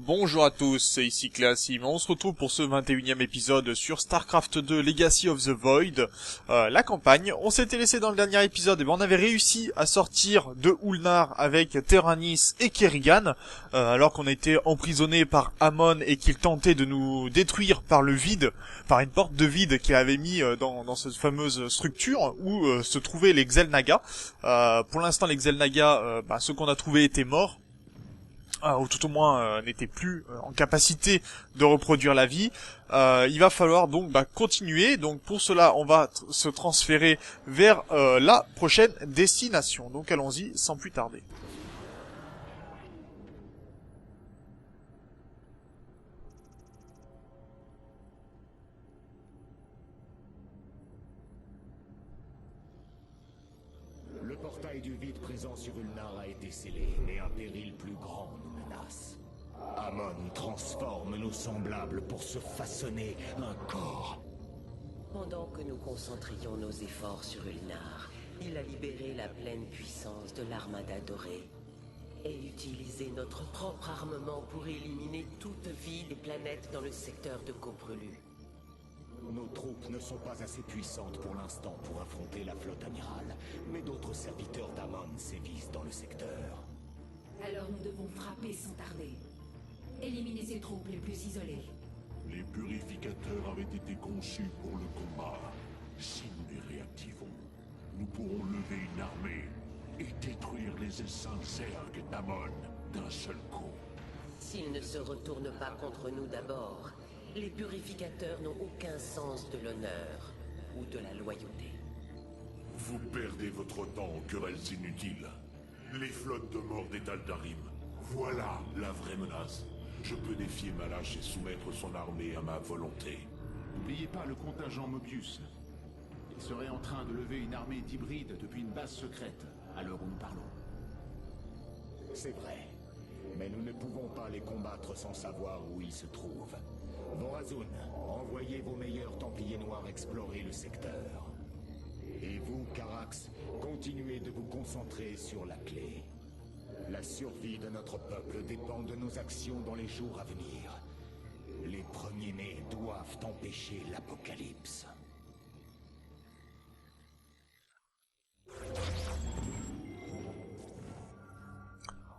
Bonjour à tous, c'est ici Classim. On se retrouve pour ce 21e épisode sur StarCraft 2 Legacy of the Void, la campagne. On s'était laissé dans le dernier épisode, et on avait réussi à sortir de Ulnar avec Terranis et Kerrigan, alors qu'on était emprisonné par Amon et qu'il tentait de nous détruire par le vide, par une porte de vide qu'il avait mis dans cette fameuse structure où se trouvaient les Xel'Naga. Pour l'instant, les Xel'Naga, ceux qu'on a trouvés étaient morts. Ou tout au moins n'était plus en capacité de reproduire la vie. Il va falloir donc continuer. Donc pour cela, on va se transférer vers la prochaine destination. Donc allons-y sans plus tarder. Le portail du vide présent sur Ulnar a été scellé, mais un péril plus grand nous menace. Amon transforme nos semblables pour se façonner un corps. Pendant que nous concentrions nos efforts sur Ulnar, il a libéré la pleine puissance de l'Armada dorée et utilisé notre propre armement pour éliminer toute vie des planètes dans le secteur de Coprelu. Nos troupes ne sont pas assez puissantes pour l'instant pour affronter la flotte amirale, mais d'autres serviteurs d'Amon sévissent dans le secteur. Alors nous devons frapper sans tarder. Éliminer ces troupes les plus isolées. Les purificateurs avaient été conçus pour le combat. Si nous les réactivons, nous pourrons lever une armée et détruire les essences ergues d'Amon d'un seul coup. S'ils ne se retournent pas contre nous d'abord, les purificateurs n'ont aucun sens de l'honneur ou de la loyauté. Vous perdez votre temps en querelles inutiles. Les flottes de mort des Tal'Darim, voilà la vraie menace. Je peux défier Malash et soumettre son armée à ma volonté. N'oubliez pas le contingent Mobius. Il serait en train de lever une armée d'hybrides depuis une base secrète, à l'heure où nous parlons. C'est vrai, mais nous ne pouvons pas les combattre sans savoir où ils se trouvent. Vorazun, envoyez vos meilleurs Templiers Noirs explorer le secteur. Et vous, Carax, continuez de vous concentrer sur la clé. La survie de notre peuple dépend de nos actions dans les jours à venir. Les premiers-nés doivent empêcher l'apocalypse.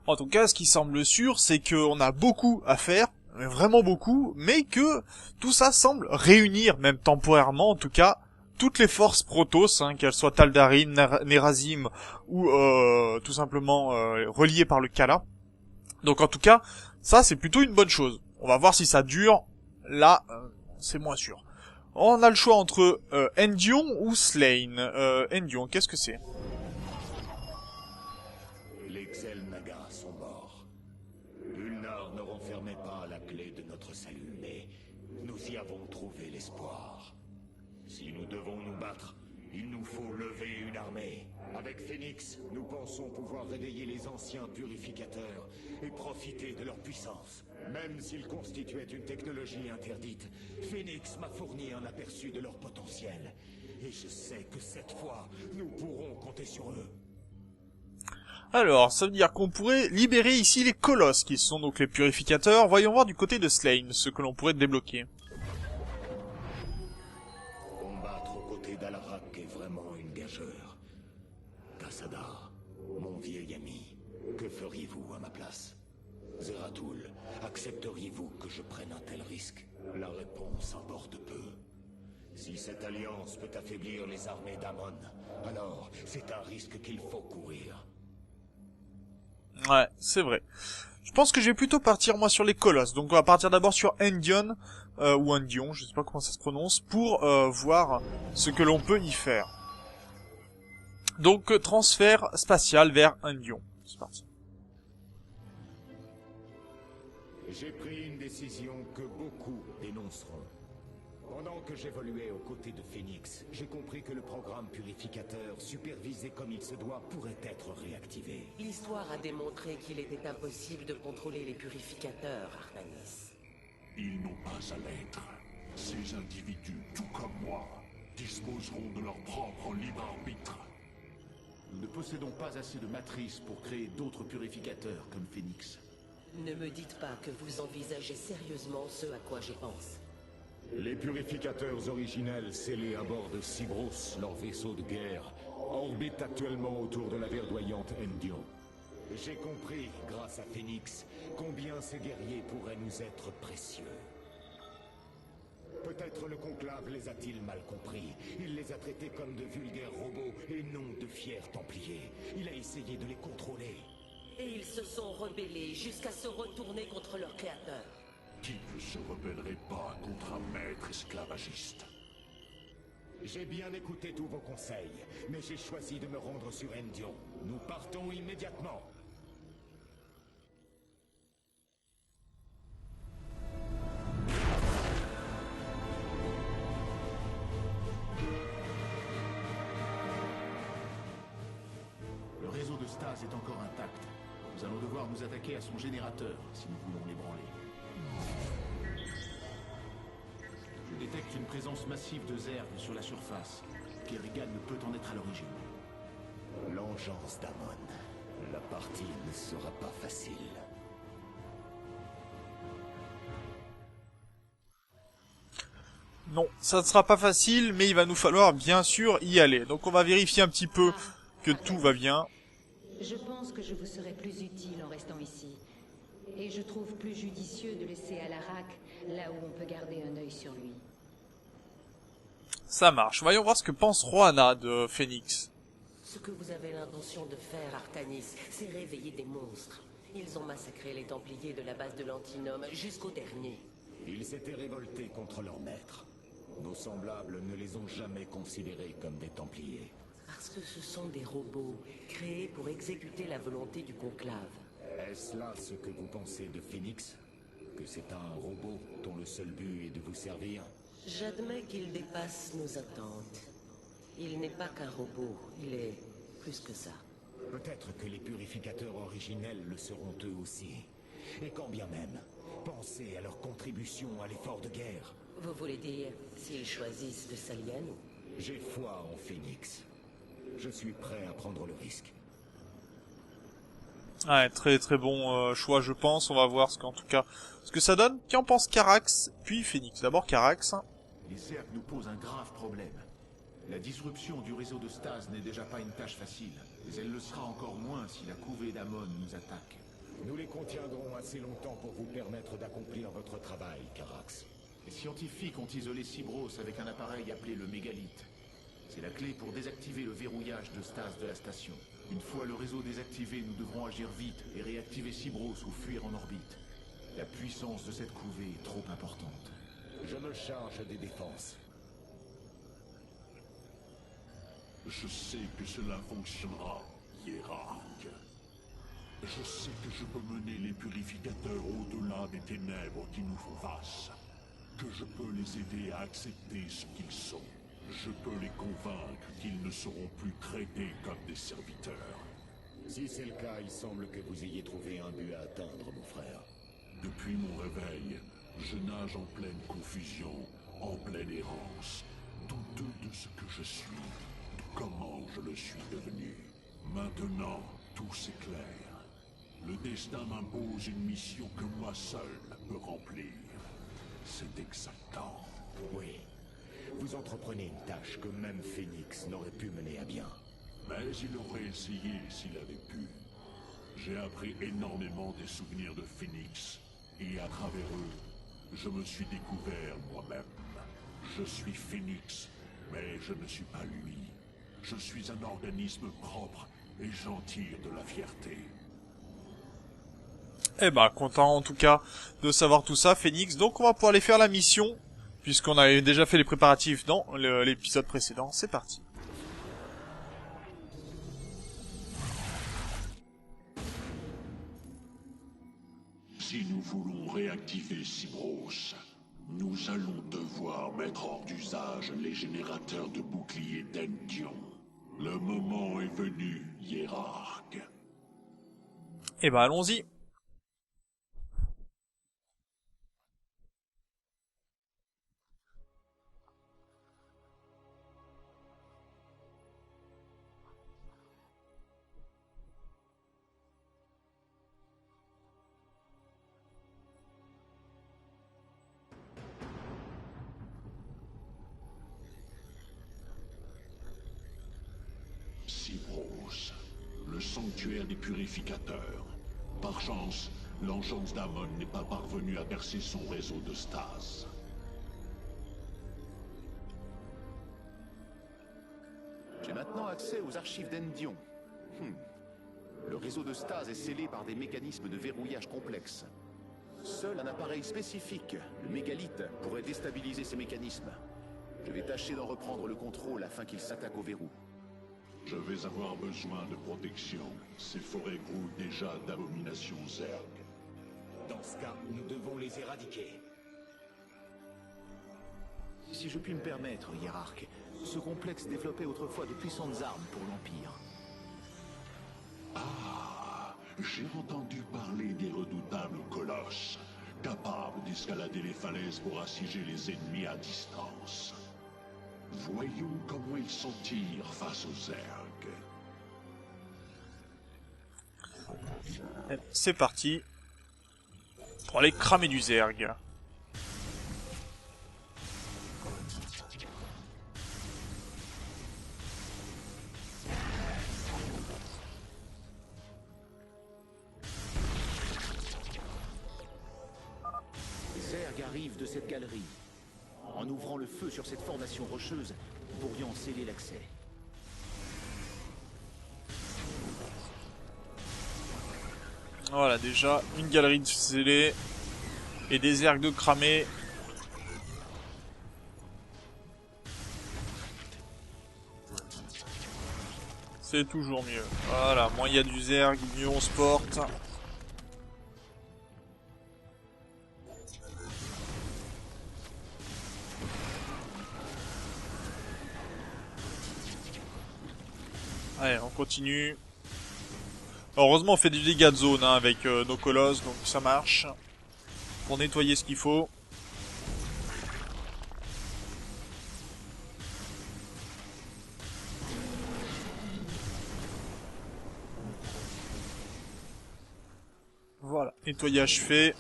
En tout cas, ce qui semble sûr, c'est qu'on a beaucoup à faire, vraiment beaucoup, mais que tout ça semble réunir, même temporairement en tout cas, toutes les forces Protoss, qu'elles soient Tal'Darim, Nerazim ou tout simplement reliées par le Khala. Donc en tout cas, ça c'est plutôt une bonne chose. On va voir si ça dure. Là, c'est moins sûr. On a le choix entre Endion ou Slayn. Endion, qu'est-ce que c'est? Les Xel'Naga sont morts. Ulnar ne renfermait pas la clé de notre salut, mais nous y avons trouvé l'espoir. Si nous devons nous battre, il nous faut lever une armée. Avec Phoenix, nous pensons pouvoir réveiller les anciens purificateurs et profiter de leur puissance. Même s'ils constituaient une technologie interdite, Phoenix m'a fourni un aperçu de leur potentiel. Et je sais que cette fois, nous pourrons compter sur eux. Alors, ça veut dire qu'on pourrait libérer ici les colosses, qui sont donc les purificateurs. Voyons voir du côté de Slayn, ce que l'on pourrait débloquer. Combattre aux côtés d'Alarak est vraiment une gageure. Tassadar, mon vieil ami, que feriez-vous à ma place? Zeratul, accepteriez-vous que je prenne un tel risque? La réponse importe peu. Si cette alliance peut affaiblir les armées d'Amon, alors c'est un risque qu'il faut courir. Ouais, c'est vrai. Je pense que je vais plutôt partir moi sur les colosses. Donc on va partir d'abord sur Endion, ou Endion, je sais pas comment ça se prononce, pour voir ce que l'on peut y faire. Donc transfert spatial vers Endion. C'est parti. J'ai pris une décision que beaucoup dénonceront. Pendant que j'évoluais aux côtés de Phoenix, j'ai compris que le programme purificateur, supervisé comme il se doit, pourrait être réactivé. L'histoire a démontré qu'il était impossible de contrôler les purificateurs, Artanis. Ils n'ont pas à l'être. Ces individus, tout comme moi, disposeront de leur propre libre arbitre. Nous ne possédons pas assez de matrices pour créer d'autres purificateurs comme Phoenix. Ne me dites pas que vous envisagez sérieusement ce à quoi je pense. Les purificateurs originels scellés à bord de Cybros, leur vaisseau de guerre, orbitent actuellement autour de la verdoyante Endion. J'ai compris, grâce à Phoenix, combien ces guerriers pourraient nous être précieux. Peut-être le conclave les a-t-il mal compris. Il les a traités comme de vulgaires robots et non de fiers templiers. Il a essayé de les contrôler. Et ils se sont rebellés jusqu'à se retourner contre leur créateur. Qui ne se rebellerait pas contre un maître esclavagiste? J'ai bien écouté tous vos conseils, mais j'ai choisi de me rendre sur Endion. Nous partons immédiatement. Le réseau de Stase est encore intact. Nous allons devoir nous attaquer à son générateur si nous voulons l'ébranler. Je détecte une présence massive de Zerg sur la surface. Kerrigan ne peut en être à l'origine. L'engeance d'Amon. La partie ne sera pas facile. Non, ça ne sera pas facile, mais il va nous falloir bien sûr y aller. Donc on va vérifier un petit peu que tout va bien. Je pense que je vous serai plus utile en restant ici. Et je trouve plus judicieux de laisser Alarak là où on peut garder un œil sur lui. Ça marche. Voyons voir ce que pense Rohanna de Phoenix. Ce que vous avez l'intention de faire, Artanis, c'est réveiller des monstres. Ils ont massacré les Templiers de la base de l'Antinome jusqu'au dernier. Ils s'étaient révoltés contre leur maître. Nos semblables ne les ont jamais considérés comme des Templiers. Parce que ce sont des robots, créés pour exécuter la volonté du conclave. Est-ce là ce que vous pensez de Phoenix? Que c'est un robot dont le seul but est de vous servir? J'admets qu'il dépasse nos attentes. Il n'est pas qu'un robot, il est plus que ça. Peut-être que les purificateurs originels le seront eux aussi. Et quand bien même, pensez à leur contribution à l'effort de guerre. Vous voulez dire, s'ils choisissent de s'allier à nous? J'ai foi en Phoenix. Je suis prêt à prendre le risque. Ouais, très très bon choix je pense. On va voir en tout cas ce que ça donne. Qui en pense Carax, puis Phoenix. D'abord Carax. Les Zerg nous posent un grave problème. La disruption du réseau de Stase n'est déjà pas une tâche facile, mais elle le sera encore moins si la couvée d'Amon nous attaque. Nous les contiendrons assez longtemps pour vous permettre d'accomplir votre travail, Carax. Les scientifiques ont isolé Cybros avec un appareil appelé le mégalith. C'est la clé pour désactiver le verrouillage de Stase de la station. Une fois le réseau désactivé, nous devrons agir vite et réactiver Cybros ou fuir en orbite. La puissance de cette couvée est trop importante. Je me charge des défenses. Je sais que cela fonctionnera, hiérarque. Je sais que je peux mener les purificateurs au-delà des ténèbres qui nous font face. Que je peux les aider à accepter ce qu'ils sont. Je peux les convaincre qu'ils ne seront plus traités comme des serviteurs. Si c'est le cas, il semble que vous ayez trouvé un but à atteindre, mon frère. Depuis mon réveil, je nage en pleine confusion, en pleine errance, douteux de ce que je suis, de comment je le suis devenu. Maintenant, tout s'éclaire. Le destin m'impose une mission que moi seul peux remplir. C'est exaltant. Oui. Vous entreprenez une tâche que même Phoenix n'aurait pu mener à bien. Mais il aurait essayé s'il avait pu. J'ai appris énormément des souvenirs de Phoenix, et à travers eux, je me suis découvert moi-même. Je suis Phoenix, mais je ne suis pas lui. Je suis un organisme propre et j'en tire de la fierté. Eh ben, content en tout cas de savoir tout ça, Phoenix. Donc on va pouvoir aller faire la mission, puisqu'on avait déjà fait les préparatifs dans l'épisode précédent. C'est parti. Si nous voulons réactiver Cybros, nous allons devoir mettre hors d'usage les générateurs de boucliers d'Endion. Le moment est venu, hiérarque. Eh ben, allons-y. sanctuaire des purificateurs. Par chance, l'engeance d'Amon n'est pas parvenue à percer son réseau de stase. J'ai maintenant accès aux archives d'Endion. Le réseau de stase est scellé par des mécanismes de verrouillage complexes. Seul un appareil spécifique, le mégalith, pourrait déstabiliser ces mécanismes. Je vais tâcher d'en reprendre le contrôle afin qu'il s'attaque au verrou. Je vais avoir besoin de protection. Ces forêts grouillent déjà d'abominations Zerg. Dans ce cas, nous devons les éradiquer. Si je puis me permettre, hiérarque, ce complexe développait autrefois de puissantes armes pour l'Empire. Ah, j'ai entendu parler des redoutables colosses, capables d'escalader les falaises pour assiéger les ennemis à distance. Voyons comment ils s'en tirent face aux Zerg. C'est parti. Pour aller cramer du Zerg. Les Zerg arrivent de cette galerie. En ouvrant le feu sur cette formation rocheuse, nous pourrions en sceller l'accès. Voilà, déjà, une galerie de scellés et des Zerg de cramés. C'est toujours mieux. Voilà, moins il y a du Zerg, mieux on se porte. Allez, on continue. Heureusement, on fait des dégâts de zone hein, avec nos colosses, donc ça marche. Pour nettoyer ce qu'il faut. Voilà, nettoyage fait.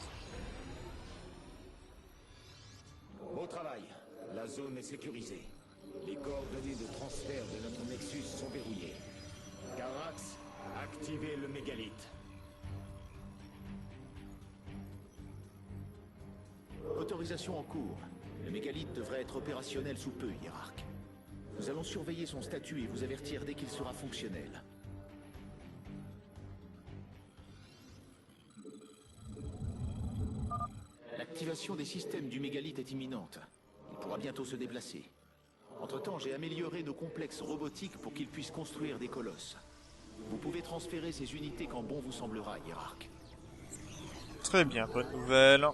Beau travail. La zone est sécurisée. Les coordonnées de transfert de notre Nexus sont verrouillées. Carax, activez le mégalith. Autorisation en cours. Le mégalith devrait être opérationnel sous peu, hiérarque. Nous allons surveiller son statut et vous avertir dès qu'il sera fonctionnel. L'activation des systèmes du mégalith est imminente. Il pourra bientôt se déplacer. Entre-temps, j'ai amélioré nos complexes robotiques pour qu'ils puissent construire des colosses. Vous pouvez transférer ces unités quand bon vous semblera, hiérarque. Très bien, bonne nouvelle.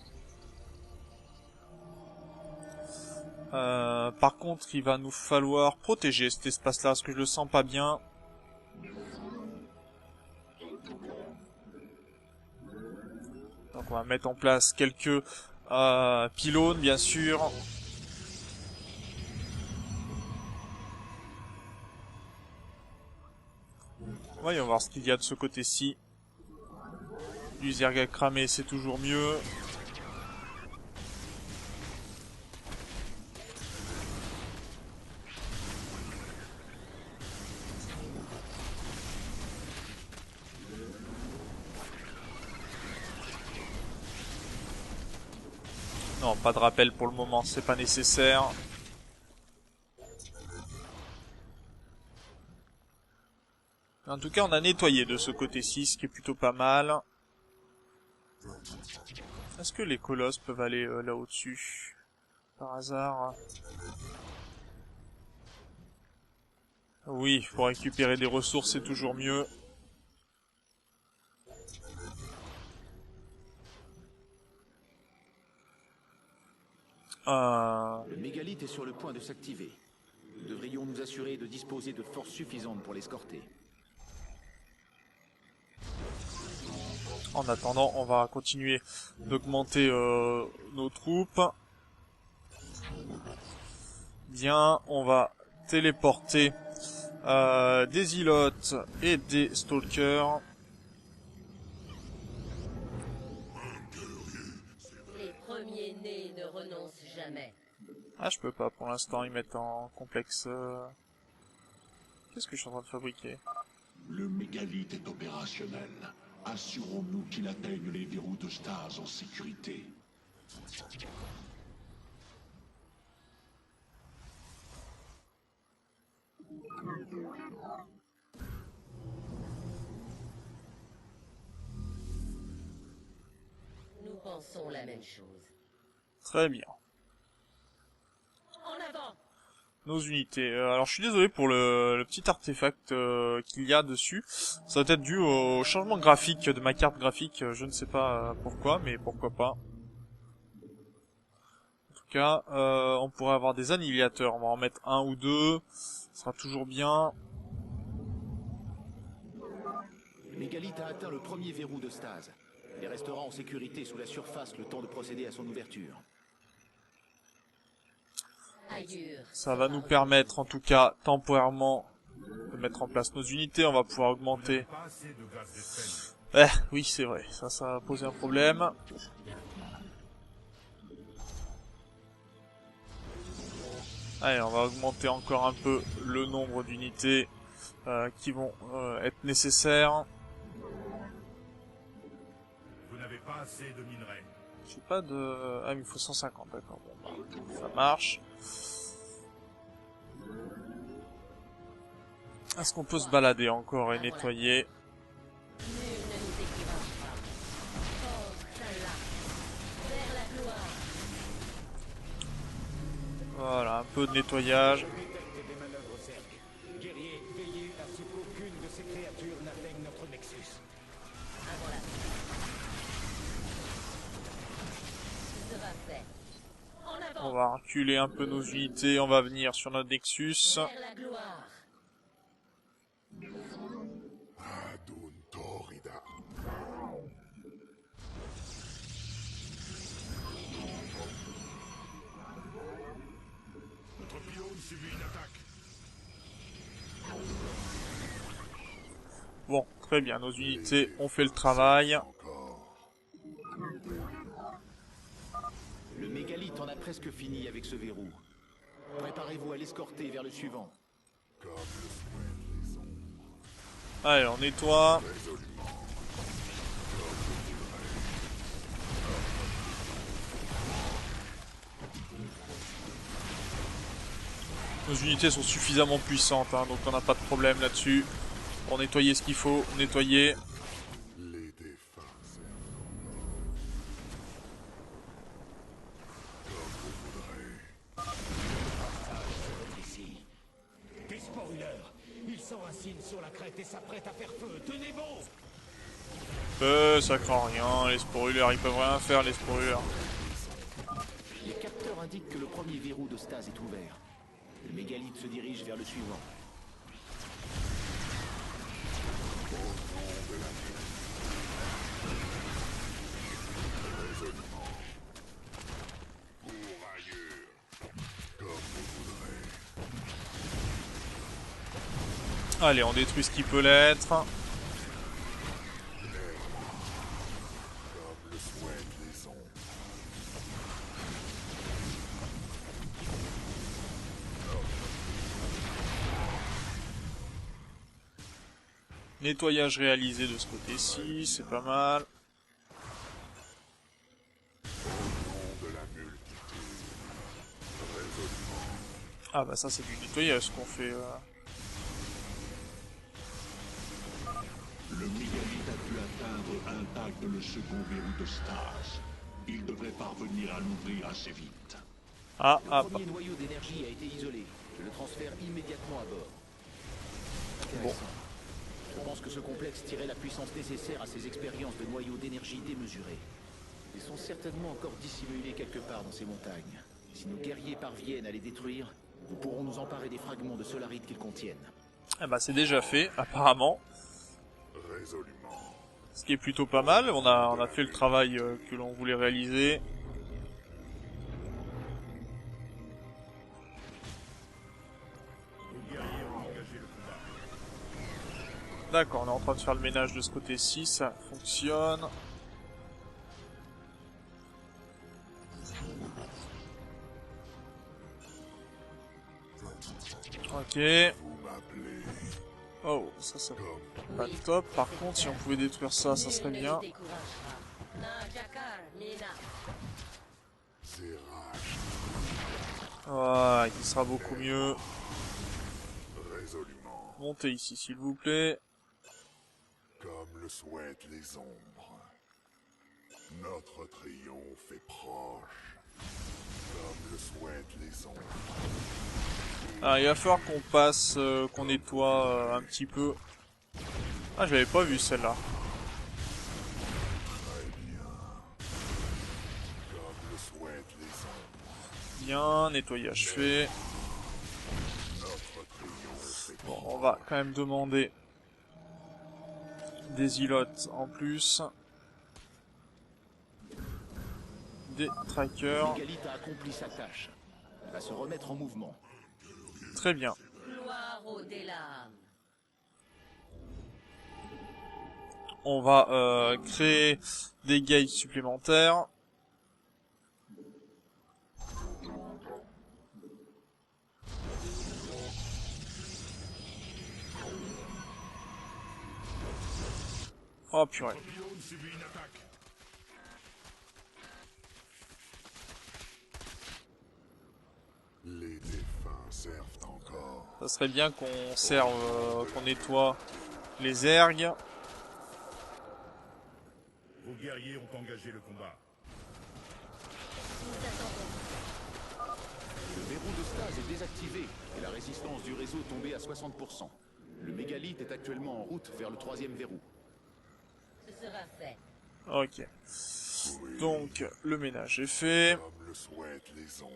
Par contre, il va nous falloir protéger cet espace-là, parce que je le sens pas bien. Donc on va mettre en place quelques pylônes, bien sûr. Voyons voir ce qu'il y a de ce côté-ci. Du Zerg à cramer, c'est toujours mieux. Non, pas de rappel pour le moment, c'est pas nécessaire. En tout cas, on a nettoyé de ce côté-ci, ce qui est plutôt pas mal. Est-ce que les colosses peuvent aller là au-dessus? Par hasard? Oui, pour récupérer des ressources, c'est toujours mieux. Le mégalith est sur le point de s'activer. Nous devrions nous assurer de disposer de forces suffisantes pour l'escorter. En attendant, on va continuer d'augmenter nos troupes. Bien, on va téléporter des ilotes et des stalkers. Les premiers-nés ne renoncent jamais. Ah, je peux pas pour l'instant, ils mettent en complexe... Qu'est-ce que je suis en train de fabriquer? Le mégalith est opérationnel. Assurons-nous qu'il atteigne les verrous de stase en sécurité. Nous pensons la même chose. Très bien. En avant! Nos unités. Alors je suis désolé pour le petit artefact qu'il y a dessus. Ça doit être dû au changement graphique de ma carte graphique. Je ne sais pas pourquoi, mais pourquoi pas. En tout cas, on pourrait avoir des annihilateurs. On va en mettre un ou deux. Ce sera toujours bien. Le mégalith a atteint le premier verrou de stase. Il restera en sécurité sous la surface le temps de procéder à son ouverture. Ça va nous permettre, en tout cas, temporairement, de mettre en place nos unités. On va pouvoir augmenter. Oui, c'est vrai. Ça va poser un problème. Allez, on va augmenter encore un peu le nombre d'unités qui vont être nécessaires. Vous n'avez pas assez de minerais. J'ai pas de... Ah, mais il faut 150, d'accord. Bon, bah, ça marche. Est-ce qu'on peut se balader encore et nettoyer? Voilà, un peu de nettoyage. Guerrier, veillez à ce qu'aucune de ces créatures n'atteigne notre Nexus. On va reculer un peu nos unités, on va venir sur notre Nexus. Notre pylône subit une attaque. Bon, très bien, nos unités ont fait le travail. Le mégalith en a presque fini avec ce verrou. Préparez-vous à l'escorter vers le suivant. Allez, on nettoie. Nos unités sont suffisamment puissantes, hein, donc on n'a pas de problème là-dessus. Pour nettoyer ce qu'il faut, nettoyer. Ici. Des spoilers. Ils s'enracinent sur la crête et s'apprêtent à faire feu. Tenez bon! Ça craint rien, les spoilers, ils peuvent rien faire, les spoilers. Les capteurs indiquent que le premier verrou de stase est ouvert. Le mégalith se dirige vers le suivant. Allez, on détruit ce qui peut l'être. Nettoyage réalisé de ce côté-ci, c'est pas mal. Ah bah ça c'est du nettoyage ce qu'on fait. Le mégalith a pu atteindre intact le second verrou de stase. Il devrait parvenir à l'ouvrir assez vite. Ah, Le premier noyau d'énergie a été isolé. Je le transfère immédiatement à bord. Intéressant. Je pense que ce complexe tirait la puissance nécessaire à ses expériences de noyaux d'énergie démesurés. Ils sont certainement encore dissimulés quelque part dans ces montagnes. Si nos guerriers parviennent à les détruire, nous pourrons nous emparer des fragments de solarite qu'ils contiennent. ah bah c'est déjà fait, apparemment. Ce qui est plutôt pas mal, on a fait le travail que l'on voulait réaliser. D'accord, on est en train de faire le ménage de ce côté-ci, ça fonctionne. Ok. Oh, ça c'est pas top. Par contre, si on pouvait détruire ça, ça serait bien. Ah, il sera beaucoup mieux. Résolument, Montez ici, s'il vous plaît. comme le souhaitent les ombres. Notre triomphe est proche. Comme le souhaitent les ombres. Ah, il va falloir qu'on passe, qu'on nettoie un petit peu. Ah, je l'avais pas vu celle-là. Très bien. Comme le souhaitent les ombres. Bien, nettoyage fait. Notre triomphe est Bon, on va quand même demander des îlots en plus. Des trackers. Le mégalithe a accompli sa tâche. Il va se remettre en mouvement. Très bien. Gloire au Délam. On va créer des gates supplémentaires. Oh purée. Les défunts servent encore. Ça serait bien qu'on serve, qu'on nettoie les ergs. Vos guerriers ont engagé le combat. Le verrou de stase est désactivé et la résistance du réseau tombée à 60%. Le mégalithe est actuellement en route vers le 3e verrou. Ce sera fait. Ok. Donc, le ménage est fait. Comme le souhaitent les ombres.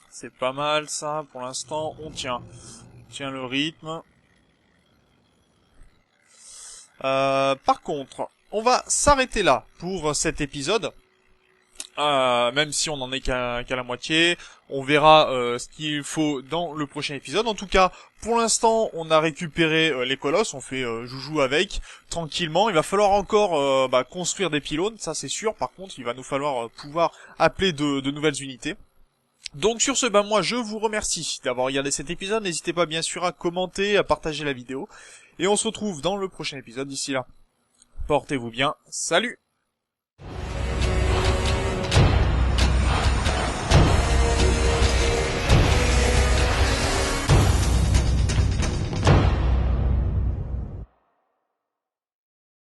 C'est pas mal ça, pour l'instant, on tient. On tient le rythme. Par contre, on va s'arrêter là pour cet épisode. Même si on n'en est qu'à la moitié, on verra ce qu'il faut dans le prochain épisode. En tout cas, pour l'instant, on a récupéré les colosses, on fait joujou avec, tranquillement. Il va falloir encore construire des pylônes, ça c'est sûr. Par contre, il va nous falloir pouvoir appeler de nouvelles unités. Donc sur ce, moi je vous remercie d'avoir regardé cet épisode. N'hésitez pas bien sûr à commenter, à partager la vidéo. Et on se retrouve dans le prochain épisode. D'ici là, portez-vous bien. Salut!